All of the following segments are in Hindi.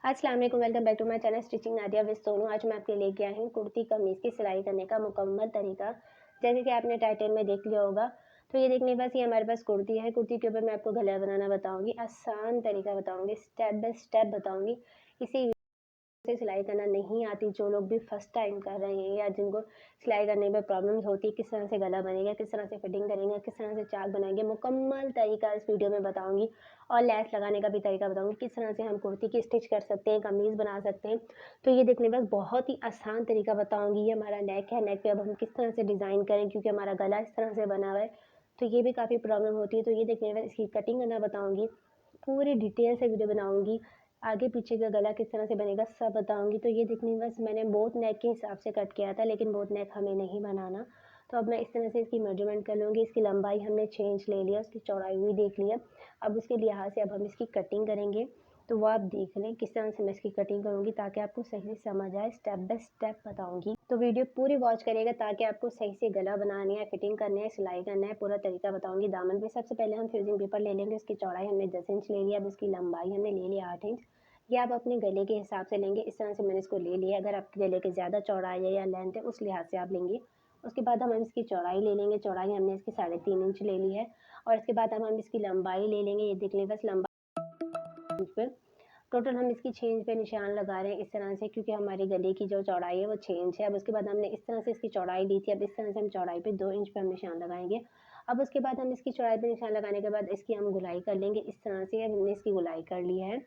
अस्सलाम वालेकुम, welcome back to my channel stitching Nadia with Sonu. आज मैं आपके लेके आई हूँ कुर्ती कमीज़ की सिलाई करने का मुकम्मल तरीका। जैसे कि आपने टाइटल में देख लिया होगा। तो ये देखने बस ये हमारे पास कुर्ती है। कुर्ती के ऊपर मैं आपको गला बनाना बताऊँगी, आसान तरीका बताऊँगी, स्टेप बाय स्टेप बताऊँगी। इसी से सिलाई करना नहीं आती, जो लोग भी फर्स्ट टाइम कर रहे हैं या जिनको सिलाई करने में प्रॉब्लम्स होती है, किस तरह से गला बनेगा, किस तरह से फिटिंग करेंगे, किस तरह से चाक बनाएंगे, मुकम्मल तरीका इस वीडियो में बताऊंगी। और लेस लगाने का भी तरीका बताऊंगी, किस तरह से हम कुर्ती की स्टिच कर सकते हैं, कमीज़ बना सकते हैं। तो ये देखने बस बहुत ही आसान तरीका बताऊंगी। ये हमारा नेक है, नेक पे अब हम किस तरह से डिज़ाइन करें, क्योंकि हमारा गला इस तरह से बना हुआ है, तो ये भी काफ़ी प्रॉब्लम होती है। तो ये देखने बस इसकी कटिंग करना बताऊंगी, पूरी डिटेल से वीडियो बनाऊंगी। आगे पीछे का गला किस तरह से बनेगा सब बताऊँगी। तो ये देखिए बस मैंने बोट नेक के हिसाब से कट किया था, लेकिन बोट नेक हमें नहीं बनाना। तो अब मैं इस तरह से इसकी मेजरमेंट कर लूँगी। इसकी लंबाई हमने चेंज ले लिया, उसकी चौड़ाई भी देख लिया। अब उसके लिहाज से अब हम इसकी कटिंग करेंगे। तो वो आप देख लें किस तरह से मैं इसकी कटिंग करूँगी, ताकि आपको सही से समझ आए। स्टेप बाय स्टेप बताऊँगी, तो वीडियो पूरी वॉच करिएगा ताकि आपको सही से गला बनानी है, फिटिंग करना है, सिलाई करना है, पूरा तरीका बताऊँगी। दामन पे सबसे पहले हम फ्यूजिंग पेपर ले लेंगे। उसकी चौड़ाई हमने 10 इंच ले लिया। अब उसकी लंबाई हमने ले लिया 8 इंच। ये आप अपने गले के हिसाब से लेंगे। इस तरह से मैंने इसको ले लिया। अगर आपके गले के ज़्यादा चौड़ाई है या लेंथ है, उस लिहाज से आप लेंगे। उसके बाद हम इसकी चौड़ाई ले लेंगे। चौड़ाई हमने इसकी 3.5 इंच ले ली है। और इसके बाद अब हम इसकी लंबाई ले लेंगे। ये देख लें बस लंबाई इंच पे टोटल हम इसकी 6 इंच पे निशान लगा रहे हैं इस तरह से, क्योंकि हमारे गले की जो चौड़ाई है वो 6 इंच है। अब उसके बाद हमने इस तरह से इसकी चौड़ाई ली थी। अब इस तरह से हम चौड़ाई पे 2 इंच पे हम निशान लगाएंगे। अब उसके बाद हम इसकी चौड़ाई पे निशान लगाने के बाद इसकी हम गुलाई कर लेंगे। इस तरह से हमने इसकी गुलाई कर ली है।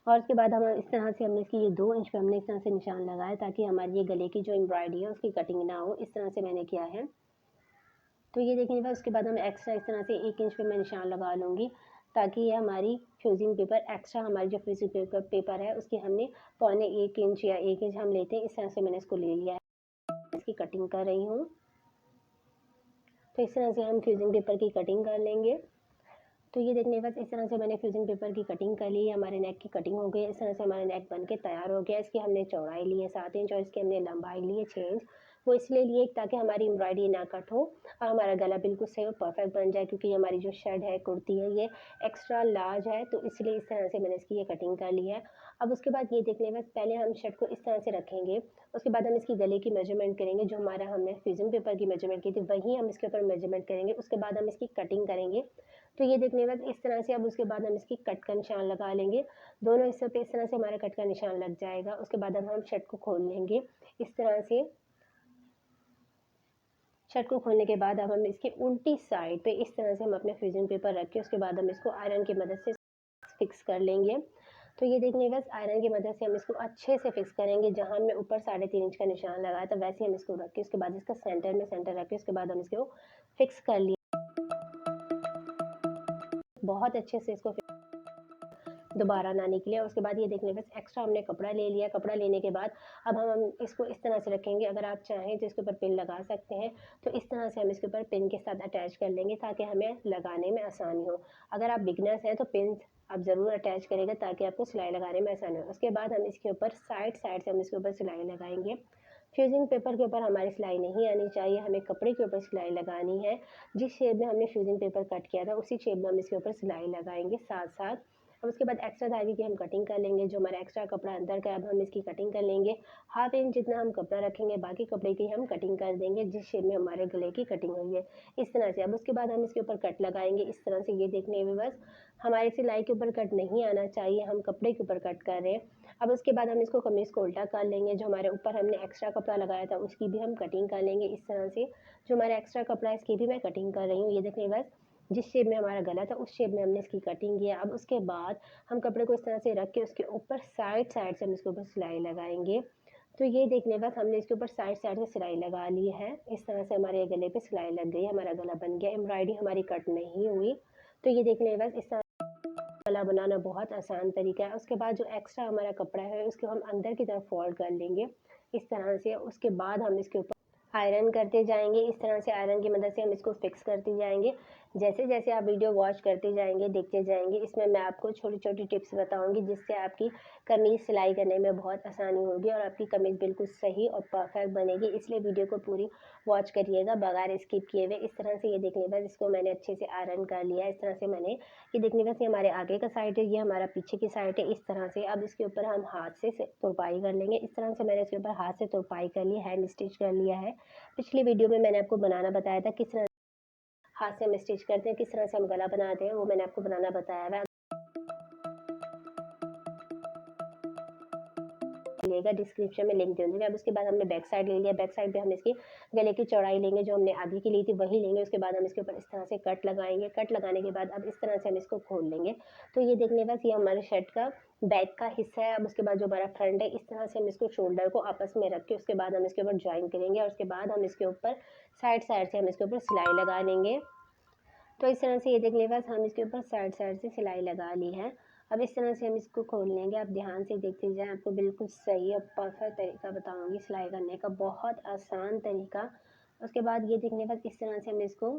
और उसके बाद हम इस तरह से हमने इसकी ये 2 इंच पे हमने इस तरह से निशान लगाया, ताकि हमारी ये गले की जो एम्ब्रॉयडरी है उसकी कटिंग ना हो। इस तरह से मैंने किया है। तो ये देखने के बाद उसके बाद हम एक्स्ट्रा इस तरह से 1 इंच पे मैं निशान लगा लूँगी, ताकि ये हमारी फ्यूजिंग पेपर एक्स्ट्रा हमारी जो फ्यूजिंग पेपर है उसकी हमने पौने 1 इंच या 1 इंच हम लेते हैं। इस तरह से मैंने इसको ले लिया है। इसकी कटिंग कर रही हूँ। तो इस तरह से हम फ्यूजिंग पेपर की कटिंग कर लेंगे। तो ये देखने बस इस तरह से मैंने फ्यूजिंग पेपर की कटिंग कर ली है। हमारे नेक की कटिंग हो गई है। इस तरह से हमारा नेक बन के तैयार हो गया। इसकी हमने चौड़ाई ली है 7 इंच और इसकी हमने लंबाई ली है 6 इंच। वो इसलिए लिए ताकि हमारी एम्ब्रॉयडरी ना कट हो और हमारा गला बिल्कुल सही और परफेक्ट बन जाए, क्योंकि हमारी जो शर्ट है, कुर्ती है, ये एक्स्ट्रा लार्ज है, तो इसलिए इस तरह से मैंने इसकी ये कटिंग कर ली है। अब उसके बाद ये देखने बस पहले हम शर्ट को इस तरह से रखेंगे। उसके बाद हम इसकी गले की मेजरमेंट करेंगे। जो हमारा हमने फ्यूजिंग पेपर की मेजरमेंट की थी वही हम इसके ऊपर मेजरमेंट करेंगे। उसके बाद हम इसकी कटिंग करेंगे। तो ये देखने के बाद इस तरह से अब उसके बाद हम इसकी कट का निशान लगा लेंगे। दोनों हिस्सों पे इस तरह से हमारा कट का निशान लग जाएगा। उसके बाद अब हम शर्ट को खोल लेंगे इस तरह से। शर्ट को खोलने के बाद अब हम इसकी उल्टी साइड पे इस तरह से हम अपने फ्यूजिंग पेपर रख के उसके बाद हम इसको आयरन की मदद से फिक्स कर लेंगे। तो ये देखने बस आयरन की मदद से हम इसको अच्छे से फिक्स करेंगे। जहाँ हमने ऊपर 3.5 इंच का निशान लगाया था वैसे हम इसको रख के उसके बाद इसका सेंटर रख के उसके बाद हम इसको फिक्स कर लिए। बहुत अच्छे से इसको दोबारा ना निकले। उसके बाद ये देखने बस एक्स्ट्रा हमने कपड़ा ले लिया। कपड़ा लेने के बाद अब हम इसको इस तरह से रखेंगे। अगर आप चाहें तो इसके ऊपर पिन लगा सकते हैं। तो इस तरह से हम इसके ऊपर पिन के साथ अटैच कर लेंगे, ताकि हमें लगाने में आसानी हो। अगर आप बिगनर्स हैं तो पिन आप ज़रूर अटैच करेंगे, ताकि आपको सिलाई लगाने में आसानी हो। उसके बाद हम इसके ऊपर साइड साइड से हम इसके ऊपर सिलाई लगाएंगे। फ्यूजिंग पेपर के ऊपर हमारी सिलाई नहीं आनी चाहिए, हमें कपड़े के ऊपर सिलाई लगानी है। जिस शेप में हमने फ्यूजिंग पेपर कट किया था उसी शेप में हम इसके ऊपर सिलाई लगाएंगे साथ साथ। अब उसके बाद एक्स्ट्रा धागे की हम कटिंग कर लेंगे। जो हमारा एक्स्ट्रा कपड़ा अंदर का अब हम इसकी कटिंग कर लेंगे। हाफ इंच जितना हम कपड़ा रखेंगे, बाकी कपड़े की हम कटिंग कर देंगे जिस शेप में हमारे गले की कटिंग हुई है इस तरह से। अब उसके बाद हम इसके ऊपर कट लगाएंगे इस तरह से। ये देखने में बस हमारी सिलाई के ऊपर कट नहीं आना चाहिए, हम कपड़े के ऊपर कट कर रहे हैं। अब उसके बाद हम इसको कमीज़ को उल्टा कर लेंगे। जो हमारे ऊपर हमने एक्स्ट्रा कपड़ा लगाया था उसकी भी हम कटिंग कर लेंगे इस तरह से। जो हमारा एक्स्ट्रा कपड़ा है इसकी भी मैं कटिंग कर रही हूँ। ये देखने बस जिस शेप में हमारा गला था उस शेप में हमने इसकी कटिंग किया। अब उसके बाद हम कपड़े को इस तरह से रख के उसके ऊपर साइड साइड से हम इसके ऊपर सिलाई लगाएंगे। तो ये देखने बस हमने इसके ऊपर साइड साइड से सिलाई लगा ली है। इस तरह से हमारे गले पे सिलाई लग गई, हमारा गला बन गया, एम्ब्रॉयडरी हमारी कट नहीं हुई। तो ये देखने बस इस तरह गला बनाना बहुत आसान तरीका है। उसके बाद जो एक्स्ट्रा हमारा कपड़ा है उसको हम अंदर की तरफ फोल्ड कर लेंगे इस तरह से। उसके बाद हम इसके ऊपर आयरन करते जाएंगे। इस तरह से आयरन की मदद से हम इसको फिक्स करते जाएंगे। जैसे जैसे आप वीडियो वॉच करते जाएंगे, देखते जाएंगे, इसमें मैं आपको छोटी छोटी टिप्स बताऊंगी जिससे आपकी कमीज़ सिलाई करने में बहुत आसानी होगी और आपकी कमीज़ बिल्कुल सही और परफेक्ट बनेगी। इसलिए वीडियो को पूरी वॉच करिएगा बगैर स्किप किए हुए। इस तरह से ये देखने बस इसको मैंने अच्छे से आयरन कर लिया है। इस तरह से मैंने ये देखने बस ये हमारे आगे का साइड है, ये हमारा पीछे की साइड है। इस तरह से अब इसके ऊपर हम हाथ से तुरपाई कर लेंगे। इस तरह से मैंने इसके ऊपर हाथ से तुरपाई कर ली, हैंड स्टिच कर लिया है। पिछली वीडियो में मैंने आपको बनाना बताया था किस तरह हाथ से हम स्टिच करते हैं, किस तरह से हम गला बनाते हैं, वो मैंने आपको बनाना बताया हुआ है। मिलेगा डिस्क्रिप्शन में लिंक दे दूँगी। अब उसके बाद हमने बैक साइड ले लिया, बैक साइड पे हम इसकी गले की चौड़ाई लेंगे जो हमने आधी की ली थी वही लेंगे। उसके बाद हम इसके ऊपर इस तरह से कट लगाएँगे, कट लगाने के बाद अब इस तरह से हम इसको खोल लेंगे। तो ये देखने बस ये हमारे शर्ट का बैक का हिस्सा है। अब उसके बाद जो हमारा फ्रंट है इस तरह से हम इसको शोल्डर को आपस में रख के उसके बाद हम इसके ऊपर जॉइन करेंगे और उसके बाद हम इसके ऊपर साइड साइड से हम इसके ऊपर सिलाई लगा लेंगे। तो इस तरह से ये देखने के बाद हम इसके ऊपर साइड साइड से सिलाई लगा ली है। अब इस तरह से हम इसको खोल लेंगे। आप ध्यान से देखते जाएं, आपको बिल्कुल सही और परफेक्ट तरीका बताऊंगी सिलाई करने का, बहुत आसान तरीका। उसके बाद ये देखने के बाद इस तरह से हम इसको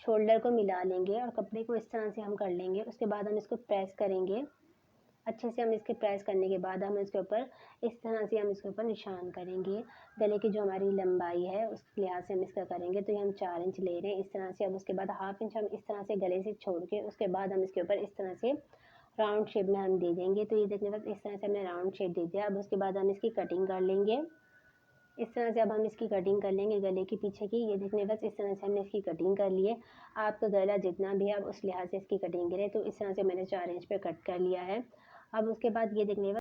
शोल्डर को मिला लेंगे और कपड़े को इस तरह से हम कर लेंगे। उसके बाद हम इसको प्रेस करेंगे अच्छे से। हम इसके प्रेस करने के बाद हम इसके ऊपर इस तरह से हम इसके ऊपर निशान करेंगे। गले की जो हमारी लंबाई है उस लिहाज से हम इसका करेंगे। तो ये हम 4 इंच ले रहे हैं इस तरह से। अब उसके बाद हाफ इंच हम इस तरह से गले से छोड़ के उसके बाद हम इसके ऊपर इस तरह से राउंड शेप में हम दे देंगे। तो ये देखने के बाद इस तरह से हमने राउंड शेप दे दिया। अब उसके बाद हम इसकी कटिंग कर लेंगे इस तरह से। अब हम इसकी कटिंग कर लेंगे गले के पीछे की। ये देखने बस इस तरह से हमने इसकी कटिंग कर ली है। आपका गला जितना भी है आप उस लिहाज से इसकी कटिंग करें। तो इस तरह से मैंने 4 इंच पे कट कर लिया है। अब उसके बाद ये देखने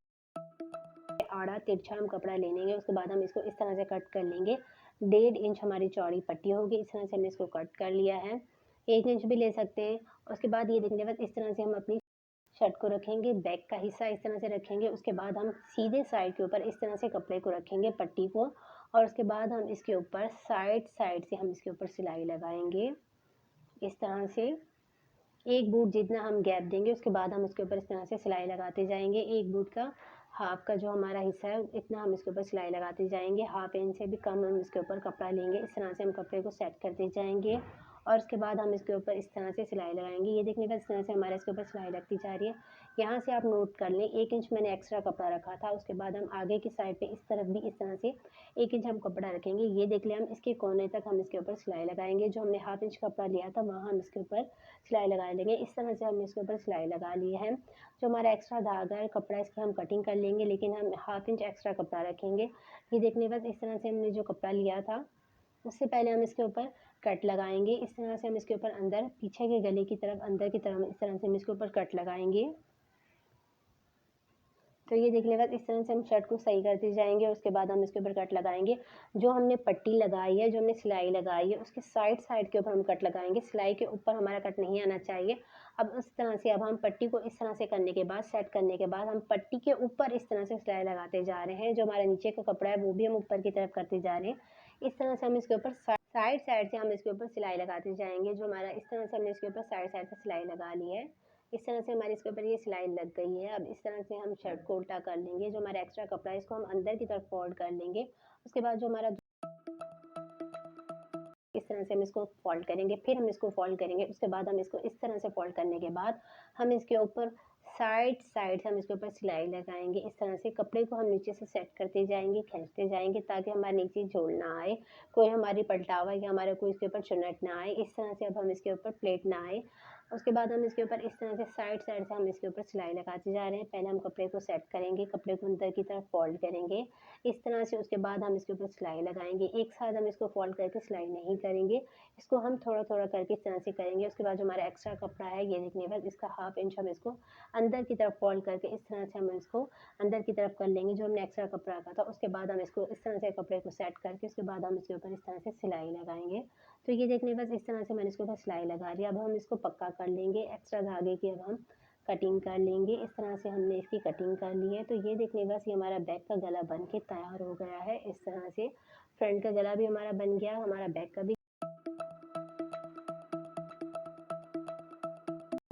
आड़ा तिरछा हम कपड़ा ले लेंगे। उसके बाद हम इसको इस तरह से कट कर लेंगे। 1.5 इंच हमारी चौड़ी पट्टी होगी। इस तरह से हमने इसको कट कर लिया है। 1 इंच भी ले सकते हैं। उसके बाद ये देखने के बाद इस तरह से हम अपनी शर्ट को रखेंगे। बैक का हिस्सा इस तरह से रखेंगे। उसके बाद हम सीधे साइड के ऊपर इस तरह से कपड़े को रखेंगे, पट्टी को। और उसके बाद हम इसके ऊपर साइड साइड से हम इसके ऊपर सिलाई लगाएंगे इस तरह से। एक बूट जितना हम गैप देंगे उसके बाद हम उसके ऊपर इस तरह से सिलाई लगाते जाएंगे। एक बूट का हाफ का जो हमारा हिस्सा है इतना हम इसके ऊपर सिलाई लगाते जाएंगे। हाफ इंच से भी कम हम इसके ऊपर कपड़ा लेंगे। इस तरह से हम कपड़े को सेट करते जाएंगे और उसके बाद हम इसके ऊपर इस तरह से सिलाई लगाएंगे। ये देखने का इस तरह से हमारे इसके ऊपर सिलाई लगती जा रही है। यहाँ से आप नोट कर लें 1 इंच मैंने एक्स्ट्रा कपड़ा रखा था। उसके बाद हम आगे की साइड पे इस तरफ भी इस तरह से 1 इंच हम कपड़ा रखेंगे। ये देख लें हम इसके कोने तक हम इसके ऊपर सिलाई लगाएंगे। जो हमने हाफ इंच कपड़ा लिया था वहाँ हम इसके ऊपर सिलाई लगा लेंगे। इस तरह से हमने इसके ऊपर सिलाई लगा ली है। जो हमारा एक्स्ट्रा धागा है कपड़ा इसकी हम कटिंग कर लेंगे लेकिन हम हाफ इंच एक्स्ट्रा कपड़ा रखेंगे। ये देखने बस इस तरह से हमने जो कपड़ा लिया था उससे पहले हम इसके ऊपर कट लगाएंगे। इस तरह से हम इसके ऊपर अंदर पीछे के गले की तरफ अंदर की तरफ इस तरह से हम इसके ऊपर कट लगाएंगे। तो ये देखने के बाद इस तरह से हम शर्ट को सही करते जाएंगे। उसके बाद हम इसके ऊपर कट लगाएंगे। जो हमने पट्टी लगाई है, जो हमने सिलाई लगाई है उसके साइड साइड के ऊपर हम कट लगाएंगे। सिलाई के ऊपर हमारा कट नहीं आना चाहिए। अब इस तरह से अब हम पट्टी को इस तरह से करने के बाद सेट करने के बाद हम पट्टी के ऊपर इस तरह से सिलाई लगाते जा रहे हैं। जो हमारा नीचे का कपड़ा है वो भी हम ऊपर की तरफ करते जा रहे हैं। इस तरह से हम इसके ऊपर साइड साइड से हम इसके ऊपर सिलाई लगाते जाएंगे। जो हमारा इस तरह से हमने इसके ऊपर साइड साइड से सिलाई लगा ली है। इस तरह से हमारे इसके ऊपर ये सिलाई लग गई है। अब इस तरह से हम शर्ट को उल्टा कर लेंगे। जो हमारा एक्स्ट्रा कपड़ा है इसको हम अंदर की तरफ फोल्ड कर लेंगे। उसके बाद जो हमारा इस तरह से हम इसको फोल्ड करेंगे, फिर हम इसको फोल्ड करेंगे। उसके बाद हम इसको इस तरह से फोल्ड करने के बाद हम इसके ऊपर साइड साइड से हम इसके ऊपर सिलाई लगाएंगे। इस तरह से कपड़े को हम नीचे से सेट करते जाएंगे, खींचते जाएंगे ताकि हमारे नीचे झोल ना आए, कोई हमारी पलटावा या हमारा कोई इसके ऊपर चुनट ना आए। इस तरह से अब हम इसके ऊपर प्लेट ना आए। उसके बाद हम इसके ऊपर इस तरह से साइड साइड से हम इसके ऊपर सिलाई लगाते जा रहे हैं। पहले हम कपड़े को सेट करेंगे, कपड़े को अंदर की तरफ फोल्ड करेंगे इस तरह से। उसके बाद हम इसके ऊपर सिलाई लगाएंगे। एक साथ हम इसको फोल्ड करके सिलाई नहीं करेंगे, इसको हम थोड़ा थोड़ा करके इस तरह से करेंगे। उसके बाद जो हमारा एक्स्ट्रा कपड़ा है ये देखने बाद इसका हाफ इंच हम इसको अंदर की तरफ फोल्ड करके इस तरह से हम इसको अंदर की तरफ कर लेंगे। जो हमने एक्स्ट्रा कपड़ा रखा था उसके बाद हम इसको इस तरह से कपड़े को सेट करके उसके बाद हम इसके ऊपर इस तरह से सिलाई लगाएंगे। तो ये देखने बस इस तरह से मैंने इसके ऊपर सिलाई लगा दी। अब हम इसको पक्का कर लेंगे। एक्स्ट्रा धागे की अब हम कटिंग कर लेंगे। इस तरह से हमने इसकी कटिंग कर ली है। तो ये देखने बस ये हमारा बैक का गला बन के तैयार हो गया है। इस तरह से फ्रंट का गला भी हमारा बन गया, हमारा बैक का भी।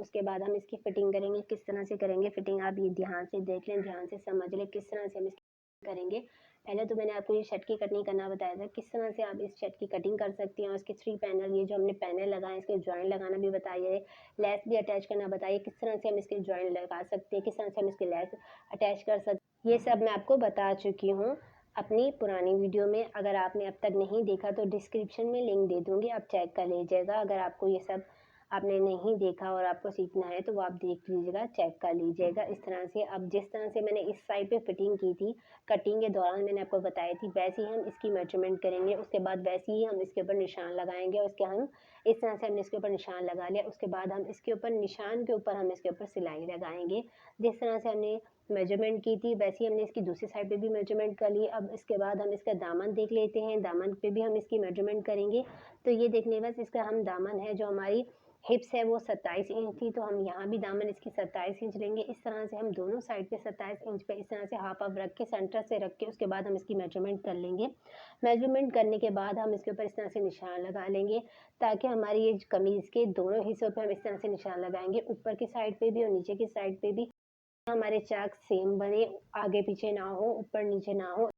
उसके बाद हम इसकी फिटिंग करेंगे। किस तरह से करेंगे फिटिंग आप ये ध्यान से देख लें, ध्यान से समझ लें किस तरह से हम इसकी करेंगे। पहले तो मैंने आपको ये शर्ट की कटिंग करना बताया था, किस तरह से आप इस शर्ट की कटिंग कर सकती हैं और इसके 3 पैनल ये जो हमने पैनल लगाए इसके जॉइंट लगाना भी बताया है, लेस भी अटैच करना बताइए, किस तरह से हम इसके जॉइंट लगा सकते हैं, किस तरह से हम इसके लेस अटैच कर सकते हैं, ये सब मैं आपको बता चुकी हूँ अपनी पुरानी वीडियो में। अगर आपने अब तक नहीं देखा तो डिस्क्रिप्शन में लिंक दे दूँगी, आप चेक कर लीजिएगा। अगर आपको ये सब आपने नहीं देखा और आपको सीखना है तो वो आप देख लीजिएगा, चेक कर लीजिएगा इस तरह से। अब जिस तरह से मैंने इस साइड पे फिटिंग की थी, कटिंग के दौरान मैंने आपको बताई थी, वैसे ही हम इसकी मेजरमेंट करेंगे। उसके बाद वैसे ही हम इसके ऊपर निशान लगाएँगे और इसके हम इस तरह से हमने इसके ऊपर निशान लगा लिया। उसके बाद हम इसके ऊपर निशान के ऊपर हम इसके ऊपर सिलाई लगाएँगे। जिस तरह से हमने मेजरमेंट की थी वैसे ही हमने इसकी दूसरी साइड पे भी मेजरमेंट कर ली। अब इसके बाद हम इसका दामन देख लेते हैं, दामन पे भी हम इसकी मेजरमेंट करेंगे। तो ये देख लें बस, इसका हम दामन है जो हमारी हिप्स है वो 27 इंच थी, तो हम यहाँ भी दामन इसकी 27 इंच लेंगे। इस तरह से हम दोनों साइड पे 27 इंच पे इस तरह से हाफ हाफ रख के सेंटर से रख के उसके बाद हम इसकी मेजरमेंट कर लेंगे। मेजरमेंट करने के बाद हम इसके ऊपर इस तरह से निशान लगा लेंगे, ताकि हमारी ये कमीज़ के दोनों हिस्सों पे हम इस तरह से निशान लगाएंगे, ऊपर की साइड पे भी और नीचे की साइड पे भी। हमारे चाक सेम बने, आगे पीछे ना हो, ऊपर नीचे ना हो।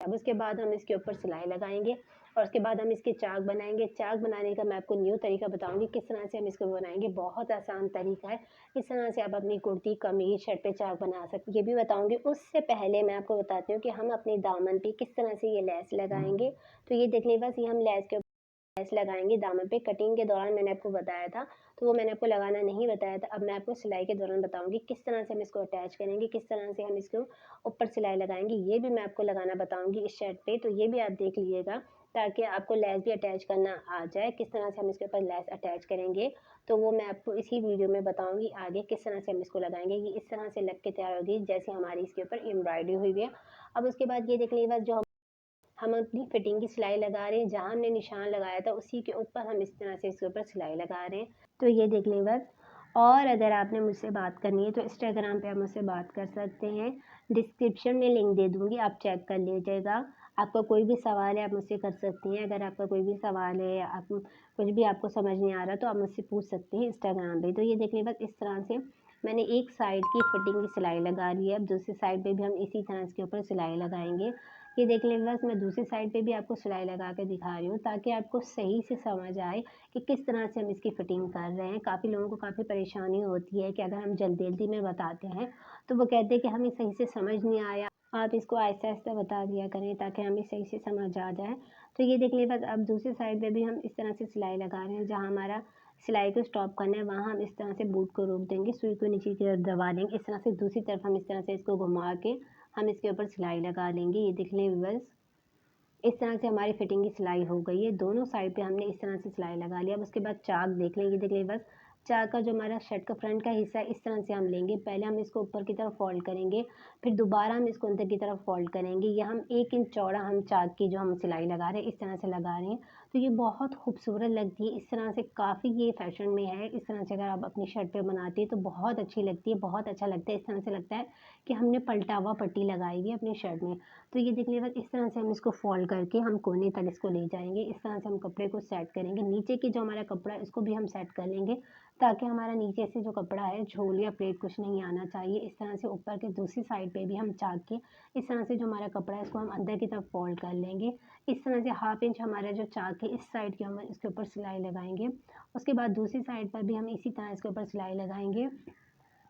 अब उसके बाद हम इसके ऊपर सिलाई लगाएँगे और उसके बाद हम इसके चाक बनाएँगे। चाक बनाने का मैं आपको न्यू तरीका बताऊँगी, किस तरह से हम इसको बनाएँगे। बहुत आसान तरीका है, इस तरह से आप अपनी कुर्ती, कमीज़, शर्ट पे चाक बना सकते हैं, ये भी बताऊँगी। उससे पहले मैं आपको बताती हूँ कि हम अपने दामन पे किस तरह से ये लेस लगाएँगे। तो ये देख लें, बस ये हम लेस लगाएँगे दामन पे। कटिंग के दौरान मैंने आपको बताया था, तो वो मैंने आपको लगाना नहीं बताया था। अब मैं आपको सिलाई के दौरान बताऊँगी किस तरह से हम इसको अटैच करेंगे, किस तरह से हम इसको ऊपर सिलाई लगाएँगे, ये भी मैं आपको लगाना बताऊँगी इस शर्ट पे। तो ये भी आप देख लीजिएगा, ताकि आपको लेस भी अटैच करना आ जाए। किस तरह से हम इसके ऊपर लेस अटैच करेंगे, तो वो मैं आपको इसी वीडियो में बताऊँगी आगे, किस तरह से हम इसको लगाएँगे। ये इस तरह से लग के तैयार होगी जैसे हमारी इसके ऊपर एम्ब्रॉयडरी हुई हुई है। अब उसके बाद ये देख लीजिएगा, जो हम अपनी फिटिंग की सिलाई लगा रहे हैं, जहाँ हमने निशान लगाया था उसी के ऊपर हम इस तरह से इसके ऊपर सिलाई लगा रहे हैं। तो ये देख लें बस। और अगर आपने मुझसे बात करनी है तो इंस्टाग्राम पे आप मुझसे बात कर सकते हैं, डिस्क्रिप्शन में लिंक दे दूँगी, आप चेक कर लीजिएगा। आपका कोई भी सवाल है आप मुझसे कर सकती हैं। अगर आपका कोई भी सवाल है, आप कुछ भी आपको समझ नहीं आ रहा तो आप मुझसे पूछ सकते हैं इंस्टाग्राम पे। तो ये देख लें बस, इस तरह से मैंने एक साइड की फिटिंग की सिलाई लगा ली है। अब दूसरी साइड पे भी हम इसी तरह इसके ऊपर सिलाई लगाएँगे। ये देख लें बस, मैं दूसरी साइड पे भी आपको सिलाई लगा के दिखा रही हूँ, ताकि आपको सही से समझ आए कि किस तरह से हम इसकी फ़िटिंग कर रहे हैं। काफ़ी लोगों को काफ़ी परेशानी होती है कि अगर हम जल्दी-जल्दी में बताते हैं, तो वो कहते हैं कि हमें सही से समझ नहीं आया, आप इसको आहिस्ता-आहिस्ता बता दिया करें ताकि हमें सही से समझ आ जाए। तो ये देख लें बस, अब दूसरी साइड पे भी हम इस तरह से सिलाई लगा रहे हैं, जहाँ हमारा सिलाई को स्टॉप करना है वहाँ हम इस तरह से बूट को रोक देंगे, सुई को नीचे की तरफ दबा देंगे। इस तरह से दूसरी तरफ हम इस तरह से इसको घुमा के हम इसके ऊपर सिलाई लगा लेंगे। ये देख लें व्यूअर्स, इस तरह से हमारी फिटिंग की सिलाई हो गई है। दोनों साइड पे हमने इस तरह से सिलाई लगा लिया। अब उसके बाद चाक देख लें, ये देख लें बस, चाक का जो हमारा शर्ट का फ्रंट का हिस्सा है इस तरह से हम लेंगे। पहले हम इसको ऊपर की तरफ फ़ोल्ड करेंगे, फिर दोबारा हम इसको अंदर की तरफ फ़ोल्ड करेंगे। ये हम 1 इंच चौड़ा हम चाक की जो हम सिलाई लगा रहे हैं इस तरह से लगा रहे हैं। तो ये बहुत खूबसूरत लगती है। इस तरह से काफ़ी ये फ़ैशन में है। इस तरह से अगर आप अपनी शर्ट पे बनाती हैं तो बहुत अच्छी लगती है, बहुत अच्छा लगता है। इस तरह से लगता है कि हमने पलटा हुआ पट्टी लगाई हुई है अपनी शर्ट में। तो ये देख लीजिए, इस तरह से हम इसको फ़ोल्ड करके हम कोने तक इसको ले जाएँगे। इस तरह से हम कपड़े को सेट करेंगे। नीचे की जो हमारा कपड़ा है इसको भी हम सेट कर लेंगे, ताकि हमारा नीचे से जो कपड़ा है, झोल या प्लेट कुछ नहीं आना चाहिए। इस तरह से ऊपर की दूसरी साइड पे भी हम चाक के इस तरह से जो हमारा कपड़ा है इसको हम अंदर की तरफ फ़ोल्ड कर लेंगे। इस तरह से हाफ इंच हमारा जो चाक है इस साइड की हम इसके ऊपर सिलाई लगाएँगे। उसके बाद दूसरी साइड पर भी हम इसी तरह इसके ऊपर सिलाई लगाएँगे।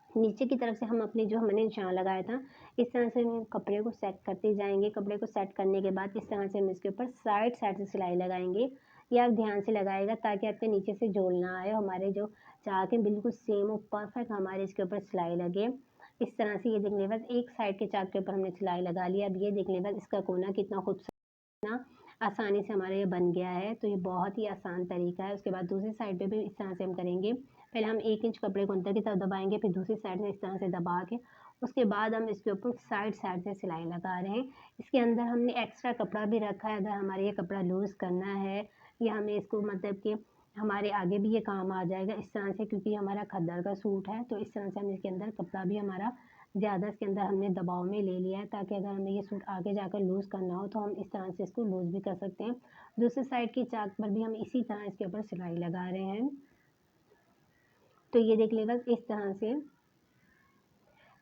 नीचे की तरफ से हम अपने जो हमने निशान लगाया था, इस तरह से हम कपड़े को सेट करते जाएँगे। कपड़े को सेट करने के बाद इस तरह से हम इसके ऊपर साइड-साइड से सिलाई लगाएँगे। ये आप ध्यान से लगाइएगा, ताकि आपके नीचे से झोल ना आए। हमारे जो चाक है बिल्कुल सेम और परफेक्ट हमारे इसके ऊपर सिलाई लगे। इस तरह से ये देख लें बस, एक साइड के चाक के ऊपर हमने सिलाई लगा ली। अब ये देख लें बस, इसका कोना कितना खूबसूरत ना आसानी से हमारा ये बन गया है। तो ये बहुत ही आसान तरीका है। उसके बाद दूसरी साइड पे भी इस तरह से हम करेंगे। पहले हम 1 इंच कपड़े को अंदर की तरफ दबाएँगे, फिर दूसरी साइड से इस तरह से दबा के उसके बाद हम इसके ऊपर साइड-साइड से सिलाई लगा रहे हैं। इसके अंदर हमने एक्स्ट्रा कपड़ा भी रखा है, अगर हमारे ये कपड़ा लूज़ करना है या हमें इसको मतलब कि हमारे आगे भी ये काम आ जाएगा इस तरह से, क्योंकि हमारा खद्दर का सूट है, तो इस तरह से हम इसके अंदर कपड़ा भी हमारा ज़्यादा इसके अंदर हमने दबाव में ले लिया है, ताकि अगर हमें ये सूट आगे जाकर लूज़ करना हो तो हम इस तरह से इसको लूज़ भी कर सकते हैं। दूसरी साइड की चाक पर भी हम इसी तरह इसके ऊपर सिलाई लगा रहे हैं। तो ये देख लें बस इस तरह से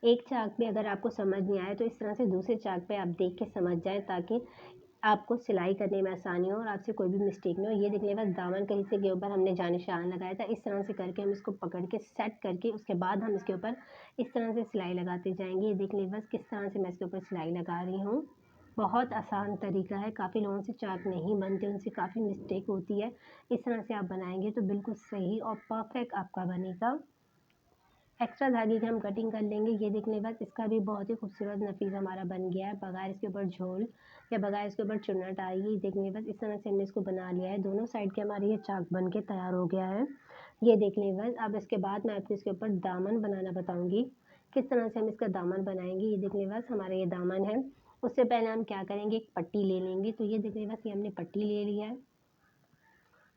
एक चाक पे अगर आपको समझ नहीं आए तो इस तरह से दूसरे चाक पे आप देख के समझ जाएँ, ताकि आपको सिलाई करने में आसानी हो और आपसे कोई भी मिस्टेक ना हो। ये देख लें बस दामन के हिस्से के ऊपर हमने जानिशान लगाया था, इस तरह से करके हम इसको पकड़ के सेट करके उसके बाद हम इसके ऊपर इस तरह से सिलाई लगाते जाएँगे। ये देख लें बस किस तरह से मैं इसके ऊपर सिलाई लगा रही हूँ। बहुत आसान तरीका है, काफ़ी लोगों से चाक नहीं बनते, उनसे काफ़ी मिस्टेक होती है। इस तरह से आप बनाएँगे तो बिल्कुल सही और परफेक्ट आपका बनेगा। एक्स्ट्रा धागे की हम कटिंग कर लेंगे। ये देख लें बस इसका भी बहुत ही खूबसूरत नफीस हमारा बन गया है। बगैर इसके ऊपर झोल या बगैर इसके ऊपर चुन्नट आई, ये देख लें बस इस तरह से हमने इसको बना लिया है। दोनों साइड के हमारे ये चाक बन के तैयार हो गया है। ये देख लें बस। अब इसके बाद मैं आपको इसके ऊपर दामन बनाना बताऊँगी, किस तरह से हम इसका दामन बनाएँगे। ये देख लें बस हमारा ये दामन है। उससे पहले हम क्या करेंगे, एक पट्टी ले लेंगे। तो ये देख लें बस ये हमने पट्टी ले लिया है।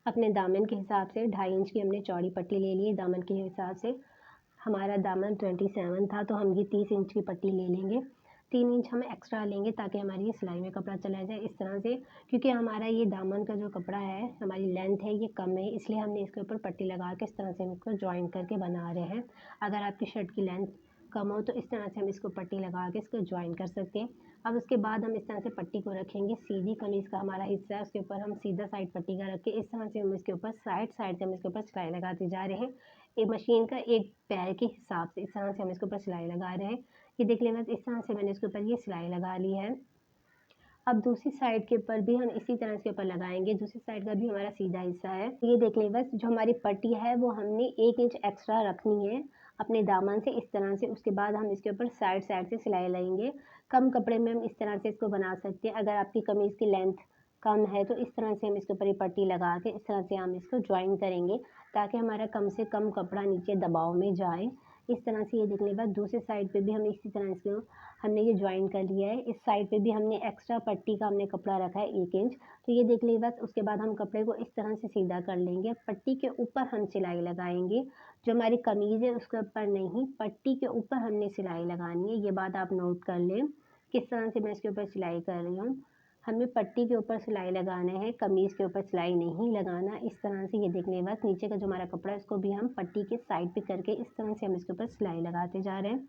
अपने दामन के हिसाब से 2.5 इंच की हमने चौड़ी पट्टी ले ली है दामन के हिसाब से। हमारा दामन 27 था तो हम ये 30 इंच की पट्टी ले लेंगे। 3 इंच हम एक्स्ट्रा लेंगे ताकि हमारी ये सिलाई में कपड़ा चला जाए इस तरह से, क्योंकि हमारा ये दामन का जो कपड़ा है, हमारी लेंथ है ये कम है, इसलिए हमने इसके ऊपर पट्टी लगा के इस तरह से हम इसको जॉइन करके बना रहे हैं। अगर आपकी शर्ट की लेंथ कम हो तो इस तरह से हम इसको पट्टी लगा के इसको जॉइन कर सकते हैं। अब उसके बाद हम इस तरह से पट्टी को रखेंगे, सीधी कमीज़ का हमारा हिस्सा है उसके ऊपर हम सीधा साइड पट्टी का रख के इस तरह से हम इसके ऊपर साइड साइड से हम इसके ऊपर सिलाई लगाते जा रहे हैं। एक मशीन का एक पैर के हिसाब से इस तरह से हम इसके ऊपर सिलाई लगा रहे हैं। ये देख लें बस इस तरह से मैंने इसके ऊपर ये सिलाई लगा ली है। अब दूसरी साइड के ऊपर भी हम इसी तरह इसके ऊपर लगाएँगे, दूसरी साइड का भी हमारा सीधा हिस्सा है। ये देख लें बस जो हमारी पट्टी है वो हमने 1 इंच एक्स्ट्रा रखनी है अपने दामन से इस तरह से, उसके बाद हम इसके ऊपर साइड साइड से सिलाई लगाएँगे। कम कपड़े में हम इस तरह से इसको बना सकते हैं। अगर आपकी कमीज़ की लेंथ कम है तो इस तरह से हम इसके ऊपर ये पट्टी लगा के इस तरह से हम इसको जॉइन करेंगे, ताकि हमारा कम से कम कपड़ा नीचे दबाव में जाए। इस तरह से ये देखने के बाद दूसरी साइड पे भी हम इसी तरह इसको हमने ये जॉइन कर लिया है। इस साइड पे भी हमने एक्स्ट्रा पट्टी का हमने कपड़ा रखा है 1 इंच। तो ये देख लीजिए बस उसके बाद हम कपड़े को इस तरह से सीधा कर लेंगे। पट्टी के ऊपर हम सिलाई लगाएँगे। जो हमारी कमीज़ है उसके ऊपर नहीं, पट्टी के ऊपर हमने सिलाई लगानी है। ये बात आप नोट कर लें, किस तरह से मैं इसके ऊपर सिलाई कर रही हूँ। हमें पट्टी के ऊपर सिलाई लगाना है, कमीज़ के ऊपर सिलाई नहीं लगाना। इस तरह से ये देख लें बस नीचे का जो हमारा कपड़ा है उसको भी हम पट्टी के साइड पे करके इस तरह से हम इसके ऊपर सिलाई लगाते जा रहे हैं।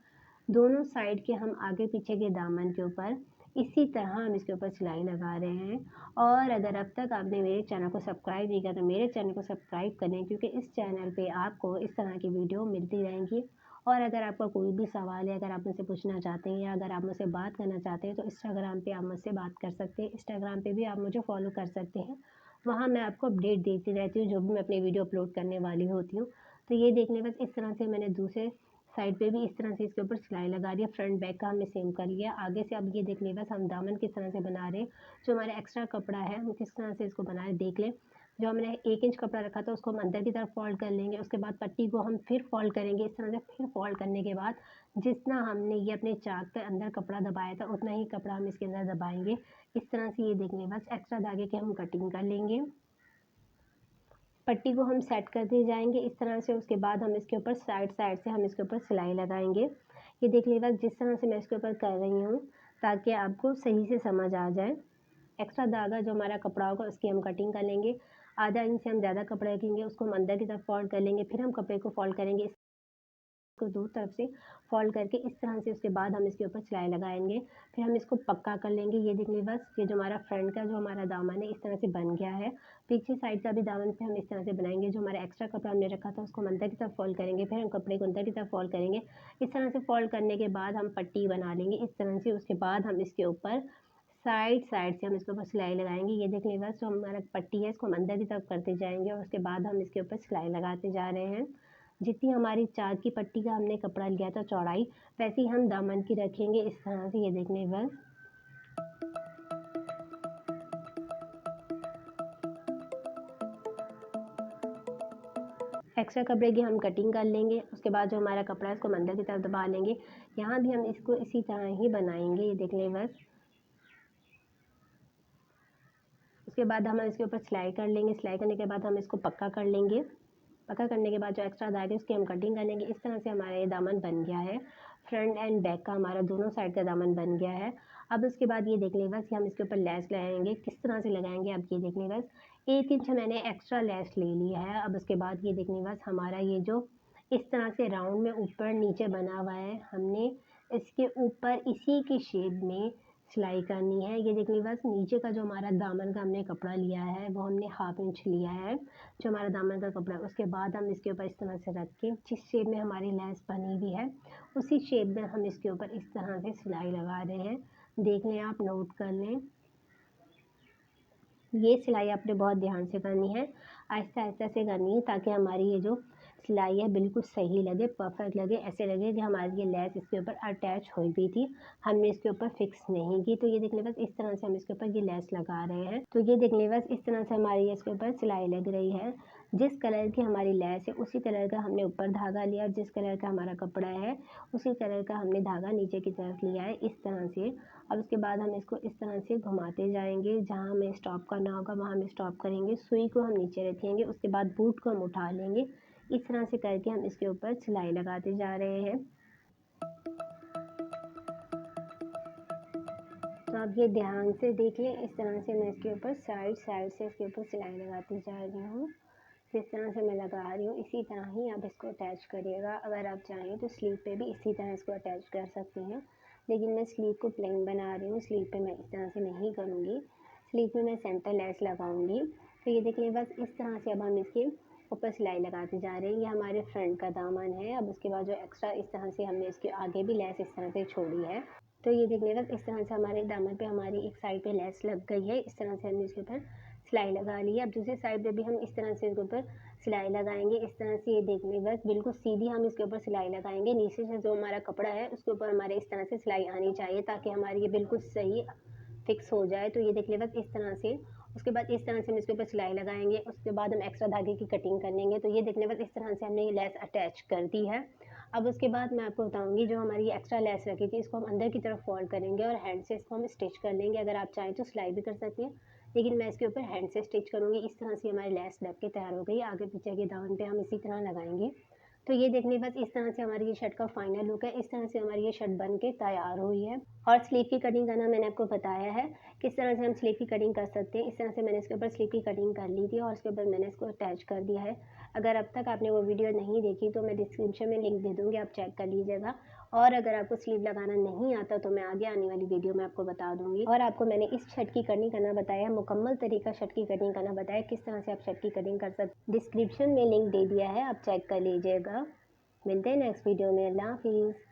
दोनों साइड के हम आगे पीछे के दामन के ऊपर इसी तरह हम इसके ऊपर सिलाई लगा रहे हैं। और अगर अब तक आपने मेरे चैनल को सब्सक्राइब नहीं किया तो मेरे चैनल को सब्सक्राइब करें, क्योंकि इस चैनल पे आपको इस तरह की वीडियो मिलती रहेंगी। और अगर आपका कोई भी सवाल है, अगर आप मुझसे पूछना चाहते हैं या अगर आप मुझसे बात करना चाहते हैं तो इंस्टाग्राम पे आप मुझसे बात कर सकते हैं। इंस्टाग्राम पे भी आप मुझे फॉलो कर सकते हैं। वहाँ मैं आपको अपडेट देती रहती हूँ जो भी मैं अपनी वीडियो अपलोड करने वाली होती हूँ। तो ये देख लें बस इस तरह से मैंने दूसरे साइड पे भी इस तरह से इसके ऊपर सिलाई लगा रही है। फ्रंट बैक का हमने सेम कर लिया। आगे से अब ये देख लें बस हम दामन किस तरह से बना रहे हैं। जो हमारा एक्स्ट्रा कपड़ा है हम किस तरह से इसको बना रहे हैं देख लें। जो हमने 1 इंच कपड़ा रखा था उसको हम अंदर की तरफ फ़ोल्ड कर लेंगे। उसके बाद पट्टी को हम फिर फ़ोल्ड करेंगे इस तरह से। फिर फ़ोल्ड करने के बाद जितना हमने ये अपने चाक के अंदर कपड़ा दबाया था उतना ही कपड़ा हम इसके अंदर दबाएँगे। इस तरह से ये देख लें बस एक्स्ट्रा धागे की हम कटिंग कर लेंगे। पट्टी को हम सेट करते जाएँगे इस तरह से। उसके बाद हम इसके ऊपर साइड साइड से हम इसके ऊपर सिलाई लगाएँगे। ये देख लीजिए बस जिस तरह से मैं इसके ऊपर कर रही हूँ, ताकि आपको सही से समझ आ जाए। एक्स्ट्रा धागा जो हमारा कपड़ा होगा उसकी हम कटिंग कर लेंगे। आधा इंच से हम ज़्यादा कपड़ा रखेंगे, उसको हम अंदर की तरफ फ़ोल्ड कर लेंगे। फिर हम कपड़े को फ़ोल्ड करेंगे को दो तरफ से फ़ोल्ड करके इस तरह से। उसके बाद हम इसके ऊपर सिलाई लगाएँगे। फिर हम इसको पक्का कर लेंगे। ये देखिए बस ये जो हमारा फ्रंट का जो हमारा दामन है इस तरह से बन गया है। पीछे साइड का भी दामन पे हम इस तरह से बनाएँगे। जो हमारा एक्स्ट्रा कपड़ा हमने रखा था उसको हम अंदर की तरफ फ़ोल्ड करेंगे। फिर हम कपड़े को अंदर की तरफ फ़ोल्ड करेंगे। इस तरह से फ़ोल्ड करने के बाद हम पट्टी बना लेंगे इस तरह से। उसके बाद हम इसके ऊपर साइड साइड से हम इसके ऊपर सिलाई लगाएँगे। ये देख लें बस जो हमारा पट्टी है इसको हम अंदर की तरफ करते जाएँगे और उसके बाद हम इसके ऊपर सिलाई लगाते जा रहे हैं। जितनी हमारी चार की पट्टी का हमने कपड़ा लिया था चौड़ाई, वैसे ही हम दामन की रखेंगे इस तरह से। ये देख लें बस। एक्स्ट्रा कपड़े की हम कटिंग कर लेंगे। उसके बाद जो हमारा कपड़ा है उसको हम अंदर की तरफ दबा लेंगे। यहाँ भी हम इसको इसी तरह ही बनाएँगे। ये देख लें बस। उसके बाद हम इसके ऊपर सिलाई कर लेंगे। सिलाई करने के बाद हम इसको पक्का कर लेंगे। पक्का करने के बाद जो एक्स्ट्रा धागे उसकी हम कटिंग कर लेंगे। इस तरह से हमारा ये दामन बन गया है। फ्रंट एंड बैक का हमारा दोनों साइड का दामन बन गया है। अब उसके बाद ये देख लें बस हम इसके ऊपर लेस लगाएँगे। किस तरह से लगाएँगे आप ये देख लें बस। 1 इंच मैंने एक्स्ट्रा लेस ले लिया है। अब उसके बाद ये देख लें बस हमारा ये जो इस तरह से राउंड में ऊपर नीचे बना हुआ है। हमने इसके ऊपर इसी की शेप में सिलाई करनी है। ये देखिए बस नीचे का जो हमारा दामन का हमने कपड़ा लिया है वो हमने 1/2 इंच लिया है, जो हमारा दामन का कपड़ा है। उसके बाद हम इसके ऊपर इस तरह से रख के जिस शेप में हमारी लेस बनी हुई है उसी शेप में हम इसके ऊपर इस तरह से सिलाई लगा रहे हैं। देख लें, आप नोट कर लें। ये सिलाई आपने बहुत ध्यान से करनी है, आहिस्ता आहिस्ता से करनी है, ताकि हमारी ये जो सिलाई है बिल्कुल सही लगे, परफेक्ट लगे। ऐसे लगे कि हमारी ये लेस इसके ऊपर अटैच हुई भी थी, हमने इसके ऊपर फिक्स नहीं की। तो ये देख लें बस इस तरह से हम इसके ऊपर ये लेस लगा रहे हैं। तो ये देख लें बस इस तरह से हमारी इसके ऊपर सिलाई लग रही है। जिस कलर की हमारी लेस है उसी कलर का हमने ऊपर धागा लिया, और जिस कलर का हमारा कपड़ा है उसी कलर का हमने धागा नीचे की तरफ लिया है, इस तरह से। अब उसके बाद हम इसको इस तरह से घुमाते जाएंगे, जहाँ हमें स्टॉप करना होगा वहाँ हम स्टॉप करेंगे। सुई को हम नीचे रखेंगे, उसके बाद बूट को हम उठा लेंगे। इस तरह से करके हम इसके ऊपर सिलाई लगाते जा रहे हैं। तो आप ये ध्यान से देख लें, इस तरह से मैं इसके ऊपर साइड साइड से इसके ऊपर सिलाई लगाती जा रही हूँ। जिस तरह से मैं लगा रही हूँ इसी तरह ही आप इसको अटैच करिएगा। अगर आप चाहें तो स्लीव पे भी इसी तरह इसको अटैच कर सकते हैं, लेकिन मैं स्लीव को प्लेन बना रही हूँ, स्लीव पे मैं इस तरह से नहीं करूँगी। स्लीव में मैं सेंटर लेस लगाऊंगी। तो ये देखिए बस इस तरह से अब हम इसके ऊपर सिलाई लगाते जा रहे हैं। ये हमारे फ्रंट का दामन है। अब उसके बाद जो एक्स्ट्रा इस तरह से हमने इसके आगे भी लेस इस तरह से छोड़ी है। तो ये देखिए बस इस तरह से हमारे दामन पे हमारी एक साइड पे लेस लग गई है। इस तरह से हमने इसके ऊपर सिलाई लगा ली है। अब दूसरी साइड पे भी हम इस तरह से इसके ऊपर सिलाई लगाएंगे। इस तरह से ये देख लें, बस बिल्कुल सीधी हम इसके ऊपर सिलाई लगाएंगे। नीचे से जो हमारा कपड़ा है उसके ऊपर हमारे इस तरह से सिलाई आनी चाहिए, ताकि हमारी ये बिल्कुल सही फिक्स हो जाए। तो ये देख लें बस इस तरह से। उसके बाद इस तरह से हम इसके ऊपर सिलाई लगाएंगे। उसके बाद हम एक्स्ट्रा धागे की कटिंग कर लेंगे। तो ये देख लें बस इस तरह से हमने ये लेस अटैच कर दी है। अब उसके बाद मैं आपको बताऊंगी, जो हमारी एक्स्ट्रा लेस रखी थी इसको हम अंदर की तरफ फोल्ड करेंगे और हैंड से इसको हम स्टिच कर लेंगे। अगर आप चाहें तो सिलाई भी कर सकती हैं, लेकिन मैं इसके ऊपर हैंड से स्टिच करूँगी। इस तरह से हमारी लेस लग के तैयार हो गई। आगे पीछे के दामन पे हम इसी तरह लगाएंगे। तो ये देखने बस इस तरह से हमारी ये शर्ट का फाइनल लुक है। इस तरह से हमारी ये शर्ट बन के तैयार हुई है। और स्लीव की कटिंग करना मैंने आपको बताया है, किस तरह से हम स्लीव की कटिंग कर सकते हैं। इस तरह से मैंने इसके ऊपर स्लीव की कटिंग कर ली थी और उसके ऊपर मैंने इसको अटैच कर दिया है। अगर अब तक आपने वो वीडियो नहीं देखी तो मैं डिस्क्रिप्शन में लिंक दे दूँगी, आप चेक कर लीजिएगा। और अगर आपको स्लीव लगाना नहीं आता तो मैं आगे आने वाली वीडियो में आपको बता दूँगी। और आपको मैंने इस शर्ट की कटिंग करना बताया, मुकम्मल तरीका शर्ट की कटिंग करना बताया, किस तरह से आप शर्ट की कटिंग कर सकते। डिस्क्रिप्शन में लिंक दे दिया है, आप चेक कर लीजिएगा। मिलते हैं नेक्स्ट वीडियो में। अल्लाह हाफिज़।